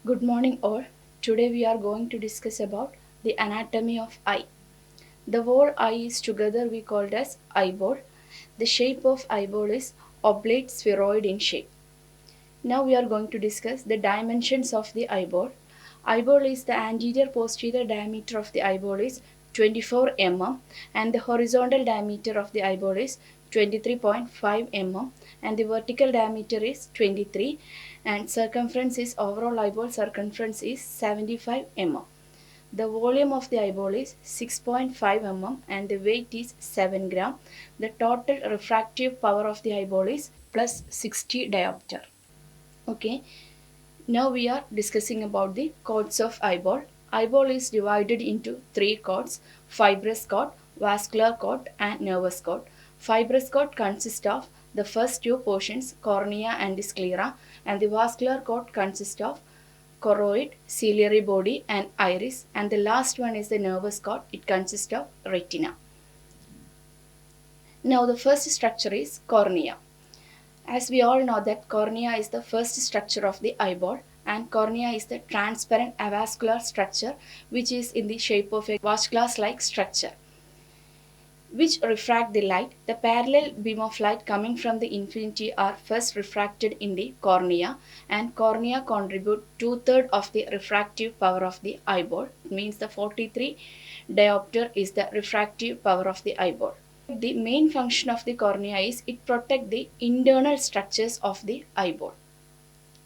Good morning all. Today we are going to discuss about the anatomy of eye. The whole eye is together we called as eyeball. The shape of eyeball is oblate spheroid in shape. Now we are going to discuss the dimensions of the eyeball. Eyeball is the anterior posterior diameter of the eyeball is 24 mm and the horizontal diameter of the eyeball is 23.5 mm and the vertical diameter is 23 and circumference is overall eyeball circumference is 75 mm. The volume of the eyeball is 6.5 mm and the weight is 7 gram. The total refractive power of the eyeball is plus 60 diopter. Okay, now we are discussing about the cords of eyeball. Eyeball is divided into three cords: fibrous cord, vascular cord, and nervous cord. Fibrous cord consists of the first two portions, cornea and the sclera, and the vascular cord consists of choroid, ciliary body, and iris, and the last one is the nervous cord. It consists of retina. Now the first structure is cornea. As we all know that cornea is the first structure of the eyeball and cornea is the transparent avascular structure which is in the shape of a watch glass like structure which refract the light. The parallel beam of light coming from the infinity are first refracted in the cornea and cornea contribute two-thirds of the refractive power of the eyeball. It means the 43 diopter is the refractive power of the eyeball. The main function of the cornea is it protects the internal structures of the eyeball.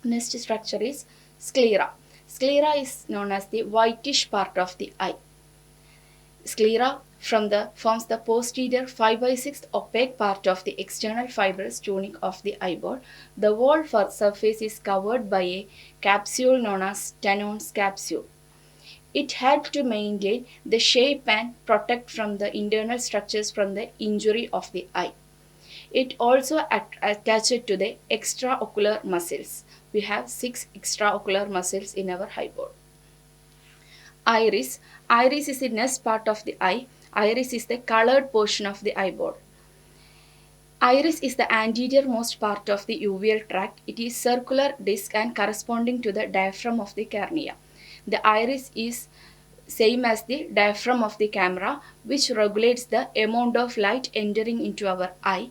Next structure is sclera. Sclera is known as the whitish part of the eye. Sclera forms the posterior 5 by 6 opaque part of the external fibrous tunic of the eyeball. The whole surface is covered by a capsule known as Tenon's capsule. It helps to maintain the shape and protect from the internal structures from the injury of the eye. It also attached to the extraocular muscles. We have 6 extraocular muscles in our eyeball. Iris. Iris is the next part of the eye. Iris is the colored portion of the eyeball. Iris is the anterior most part of the uveal tract. It is circular disc and corresponding to the diaphragm of the cornea. The iris is same as the diaphragm of the camera which regulates the amount of light entering into our eye.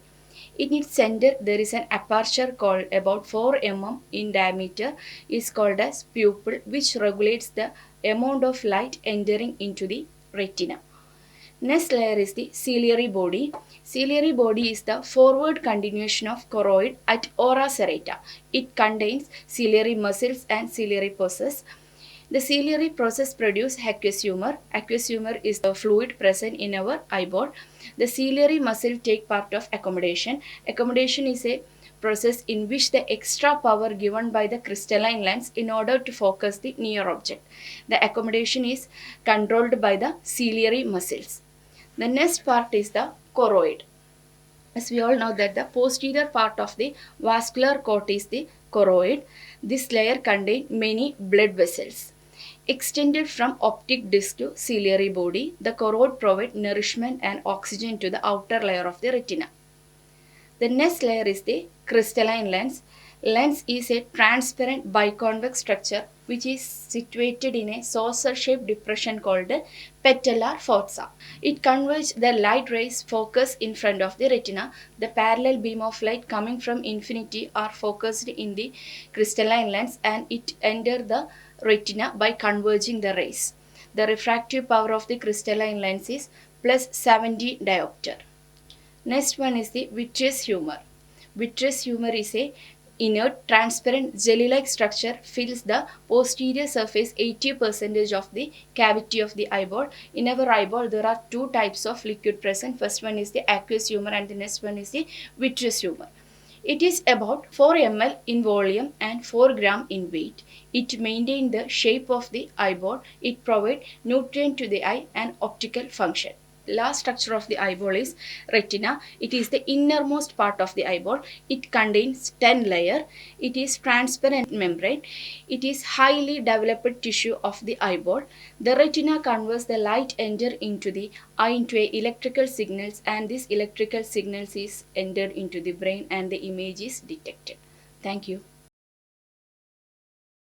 In its center there is an aperture called about 4 mm in diameter is called as pupil which regulates the amount of light entering into the retina. Next layer is the ciliary body. Ciliary body is the forward continuation of choroid at ora serrata. It contains ciliary muscles and ciliary process. The ciliary process produces aqueous humor. Aqueous humor is the fluid present in our eyeball. The ciliary muscle take part of accommodation. Accommodation is a process in which the extra power given by the crystalline lens in order to focus the near object. The accommodation is controlled by the ciliary muscles. The next part is the choroid. As we all know that the posterior part of the vascular cord is the choroid. This layer contains many blood vessels. Extended from optic disc to ciliary body, the choroid provides nourishment and oxygen to the outer layer of the retina. The next layer is the crystalline lens. Lens is a transparent biconvex structure which is situated in a saucer-shaped depression called the patellar fossa. It converges the light rays focused in front of the retina. The parallel beam of light coming from infinity are focused in the crystalline lens and it enters the retina by converging the rays. The refractive power of the crystalline lens is plus 70 diopter. Next one is the vitreous humor. Vitreous humor is a inert, transparent, jelly-like structure fills the posterior surface 80% of the cavity of the eyeball. In our eyeball, there are two types of liquid present. First one is the aqueous humor and the next one is the vitreous humor. It is about 4 ml in volume and 4 gram in weight. It maintains the shape of the eyeball. It provides nutrient to the eye and optical function. Last structure of the eyeball is retina. It is the innermost part of the eyeball. It contains 10 layers. It is transparent membrane. It is highly developed tissue of the eyeball. The retina converts the light enter into the eye into a electrical signals and this electrical signals is entered into the brain and the image is detected. Thank you.